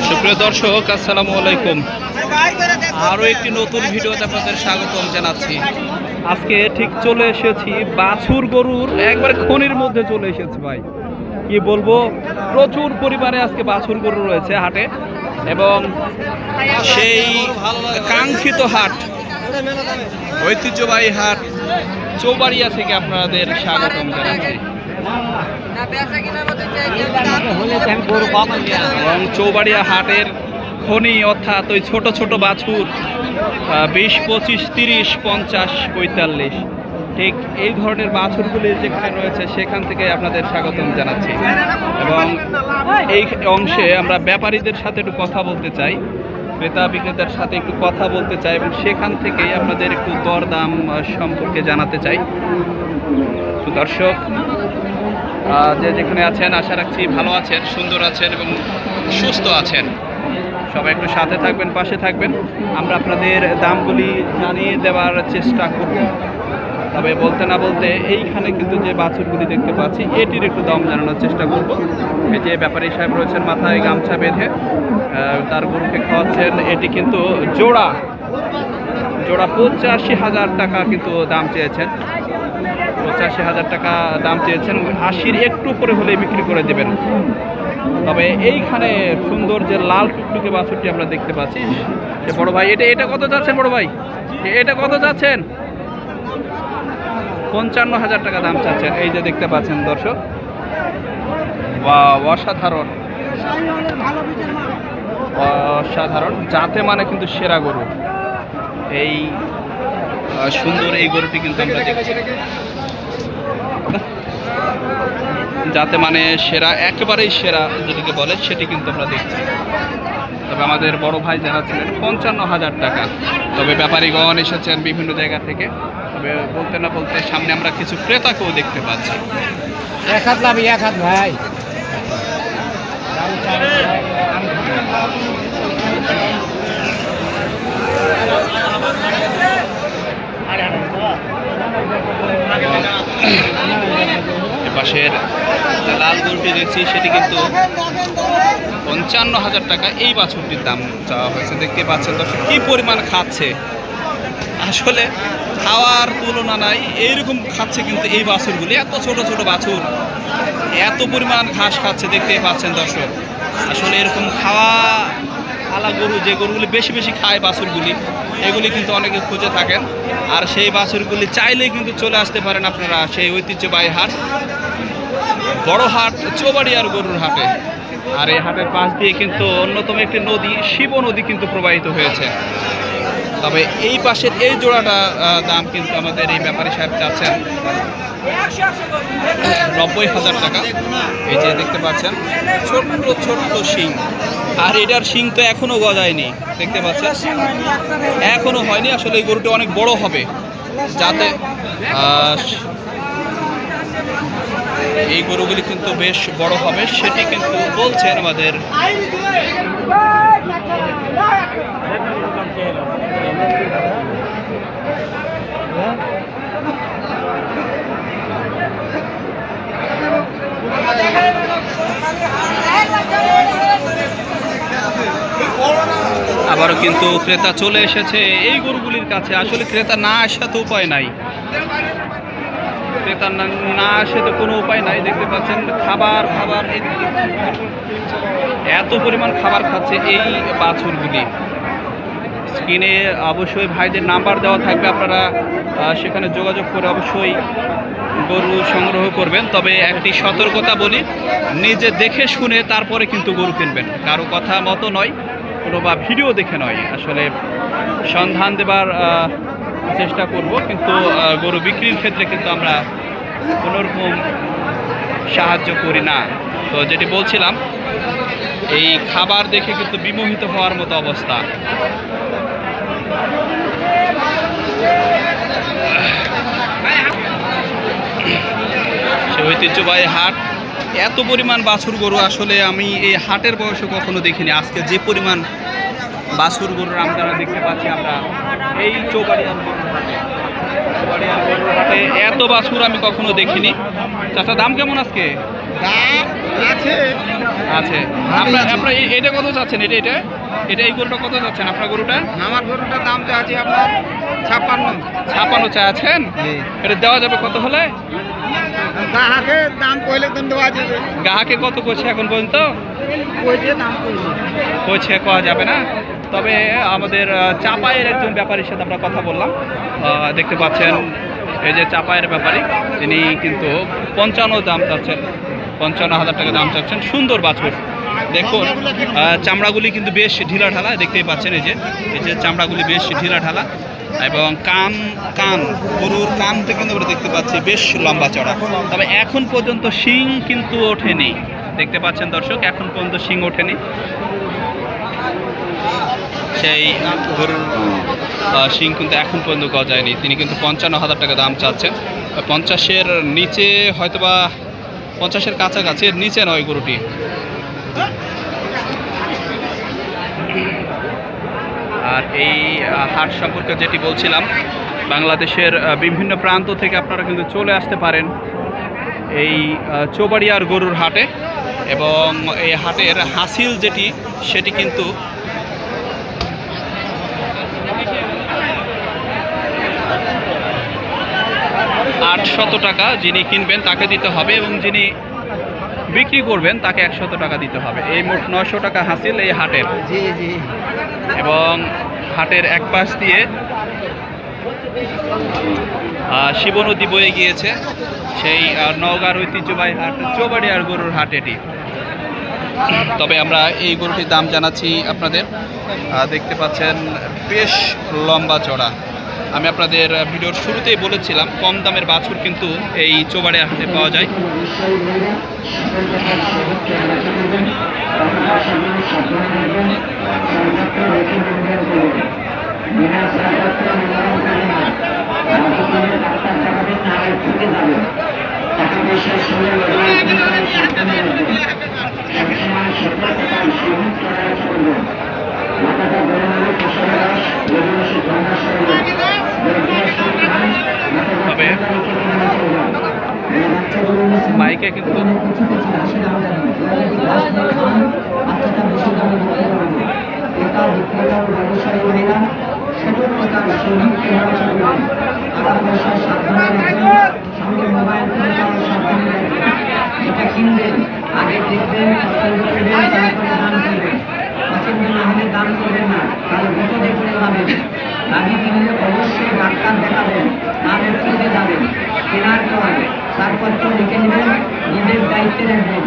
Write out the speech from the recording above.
সুপ্রিয় দর্শক, আসসালামু আলাইকুম। আরও একটি নতুন ভিডিওতে আপনাদের স্বাগতম জানাচ্ছি। আজকে ঠিক চলে এসেছি বাছুর গরুর একবারে খনির মধ্যে চলে এসেছি ভাই, কি বলবো, প্রচুর পরিমাণে আজকে বাছুর গরু রয়েছে হাটে এবং সেই কাঙ্ক্ষিত হাট, ঐতিহ্যবাহী হাট চৌবাড়িয়া থেকে আপনাদের স্বাগতম জানাচ্ছি। এবং চৌবাড়িয়া হাটের খনি অর্থাৎ ওই ছোট ছোট বাছুর 20, 25, 30, 50, 45 ঠিক এই ধরনের বাছুরগুলি যেখানে রয়েছে সেখান থেকে আপনাদের স্বাগতম জানাচ্ছি। এবং এই অংশে আমরা ব্যাপারীদের সাথে একটু কথা বলতে চাই, ক্রেতা বিক্রেতার সাথে একটু কথা বলতে চাই এবং সেখান থেকেই আপনাদের একটু দরদাম সম্পর্কে জানাতে চাই। তো দর্শক, যে যেখানে আছেন আশা রাখছি ভালো আছেন, সুন্দর আছেন এবং সুস্থ আছেন। সবাই একটু সাথে থাকবেন, পাশে থাকবেন। আমরা আপনাদের দামগুলি জানিয়ে দেওয়ার চেষ্টা করব। তবে বলতে না বলতে এইখানে কিন্তু যে বাছুরগুলি দেখতে পাচ্ছি এটির একটু দাম জানানোর চেষ্টা করব। এই যে ব্যাপারী সাহেব রয়েছেন মাথায় গামছা বেঁধে, তার গরুকে খাওয়াচ্ছেন। এটি কিন্তু জোড়া 85,000 টাকা কিন্তু দাম চেয়েছেন। 85,000 টাকা দাম চেয়েছেন। 80-র একটু উপরে হলে বিক্রি করে দেবেন। তবে এইখানে সুন্দর যে লাল টুকটুকে বাছুরটি আমরা দেখতে পাচ্ছি, সে বড় ভাই, এটা কত যাচ্ছেন বড় ভাই? এটা কত যাচ্ছেন? 55,000 টাকা দাম চাচ্ছেন। এই যে দেখতে পাচ্ছেন দর্শক, অসাধারণ অসাধারণ জাতে মানে কিন্তু সেরা গরু। এই সুন্দর এই গরুটি কিন্তু আমরা দেখছি যাতে মানে সেরা, একেবারেই সেরা যেটিকে বলে সেটি কিন্তু আমরা দেখছি। তবে আমাদের বড় ভাই জানাচ্ছিলেন 55,000 টাকা। তবে ব্যাপারীগণ এসেছেন বিভিন্ন জায়গা থেকে। তবে বলতে না বলতে সামনে আমরা কিছু ক্রেতাকেও দেখতে পাচ্ছি। এক হাত লাভ, এক হাত ভাই। পাশের লাল গরুটি দেখছি সেটি কিন্তু 55,000 টাকা এই বাছুরটির দাম চাওয়া হয়েছে। দেখতে পাচ্ছেন দর্শক কি পরিমাণ খাচ্ছে, আসলে খাওয়ার তুলনা নাই, এইরকম খাচ্ছে কিন্তু এই বাছুরগুলি। এত ছোট ছোট বাছুর এত পরিমাণ ঘাস খাচ্ছে, দেখতে পাচ্ছেন দর্শক। আসলে এরকম খাওয়া আলা গরু, যে গরুগুলি বেশি বেশি খায় বাছুরগুলি, এগুলি কিন্তু অনেকে খুঁজে থাকেন। আর সেই বাছুরগুলি চাইলেই কিন্তু চলে আসতে পারেন আপনারা সেই ঐতিহ্যবাহী হাট, বড় হাট চৌবাড়িয়ার গরুর হাটে। আর এই হাটের পাশ দিয়ে কিন্তু অন্যতম একটি নদী, শিব নদী কিন্তু প্রবাহিত হয়েছে। তবে এই পাশের এই জোড়াটা দাম কিন্তু আমাদের এই ব্যাপারী সাহেব চাচ্ছেন 90,000 টাকা। এই যে দেখতে পাচ্ছেন ছোট্ট ছোট্ট শিং, আর এটার শিং তো এখনো গজায়নি, দেখতে পাচ্ছেন এখনো হয়নি। আসলে এই গরুটা অনেক বড় হবে, যাতে এই গরুগুলি কিন্তু বেশ বড় হবে সেটি কিন্তু বলছেন আমাদের আবারও কিন্তু ক্রেতা চলে এসেছে এই গরুগুলির কাছে। আসলে ক্রেতা না আসা তো উপায় নাই, ক্রেতা না আসে তো কোনো উপায় নাই। দেখতে পাচ্ছেন খাবার এত পরিমাণ খাবার খাচ্ছে এই বাছুরগুলি। স্ক্রিনে অবশ্যই ভাইদের নাম্বার দেওয়া থাকবে, আপনারা সেখানে যোগাযোগ করে অবশ্যই গরু সংগ্রহ করবেন। তবে একটি সতর্কতা বলি, নিজে দেখে শুনে তারপরে কিন্তু গরু কিনবেন, কারো কথা মতো নয়, কোনো বা ভিডিও দেখে নয়। আসলে সন্ধান দেবার চেষ্টা করব, কিন্তু গরু বিক্রির ক্ষেত্রে কিন্তু আমরা কোনোরকম সাহায্য করি না। তো যেটি বলছিলাম, এই খাবার দেখে কিন্তু বিমোহিত হওয়ার মতো অবস্থা। সে ঐতিহ্যবাহী হাট, এত পরিমাণ বাছুর গরু আসলে আমি এই হাটের বয়সে কখনো দেখিনি। আজকে যে পরিমাণ বাছুর গরুর আমদানি দেখতে পাচ্ছি আমরা এই চৌবাড়িয়ার গরুর হাটে। চৌবাড়িয়ার গরুর হাটে এত বাছুর আমি কখনো দেখিনি। চাচা দাম কেমন আজকে? আছে আছে আপনার আপনার এটা কত চাচ্ছেন? এটা এই গরুটা কত চাচ্ছেন আপনার গরুটা? আমার গরুটার দাম তো আছে আপনার 56 চাচ্ছেন? এটা দেওয়া যাবে কত হলে? গ্রাহকে দাম কইলে তো দেওয়া যাবে। গ্রাহকে কত করছে এখন পর্যন্ত? কইছে দাম কইছে কইছে কওয়া যাবে না। তবে আমাদের চাপায়ের একজন ব্যাপারীর সাথে আমরা কথা বললাম। দেখতে পাচ্ছেন এই যে চাপায়ের ব্যাপারী, তিনি কিন্তু 55 দাম চাচ্ছেন, 55,000 টাকা দাম চাচ্ছেন। সুন্দর বাছুর, দেখুন চামড়াগুলি কিন্তু বেশ ঢিলা ঢালা, দেখতেই পাচ্ছেন এই যে চামড়াগুলি বেশ ঢিলা ঢালা, এবং কান গরুর কানটা কিন্তু আমরা দেখতে পাচ্ছি বেশ লম্বা চড়া। তবে এখন পর্যন্ত শিং কিন্তু ওঠেনি, দেখতে পাচ্ছেন দর্শক, এখন পর্যন্ত শিং ওঠেনি। সেই গরুর শিং কিন্তু এখন পর্যন্ত গজায়নি। তিনি কিন্তু 55,000 টাকা দাম চাচ্ছেন। 50-এর নিচে হয়তোবা, 50-এর কাছাকাছি, এর নিচে নয় গরুটি। আর এই হাট সম্পর্কে যেটি বলছিলাম, বাংলাদেশের বিভিন্ন প্রান্ত থেকে আপনারা কিন্তু চলে আসতে পারেন এই চৌবাড়িয়ার গরুর হাটে। এবং এই হাটের হাসিল যেটি, সেটি কিন্তু 800 টাকা। যিনি কিনবেন তাকে দিতে হবে, এবং যিনি বিক্রি করবেন তাকে 100 টাকা দিতে হবে। এই মোট 900 টাকা হাসিল এই হাটের। জি জি। এবং হাটের এক পাশ দিয়ে শিব নদী বয়ে গিয়েছে, সেই নওগাঁর ঐতিহ্যবাহী হাট চৌবাড়িয়ার গরুর হাট এটি। তবে আমরা এই গরুটির দাম জানাচ্ছি আপনাদের। দেখতে পাচ্ছেন বেশ লম্বা চড়া। আমি আপনাদের ভিডিওর শুরুতেই বলেছিলাম কম দামের বাছুর কিন্তু এই চৌবাড়িয়া হাটে পাওয়া যায়। তবে মাইকে কিন্তু এটা কিনবেন, আগে দেখবেন, পছন্দ করবেন, তারপরে দাম করবেন। পছন্দ না হলে দাম করবেন না, তাহলে বিপদে পড়ে যাবেন। গাড়ি কিনলে অবশ্যই ডাক্তার দেখাবেন, দামের চুকে যাবেন। কেনার পর ছাড়পত্র লিখে নেবেন, নিজের দায়িত্বে রাখবেন।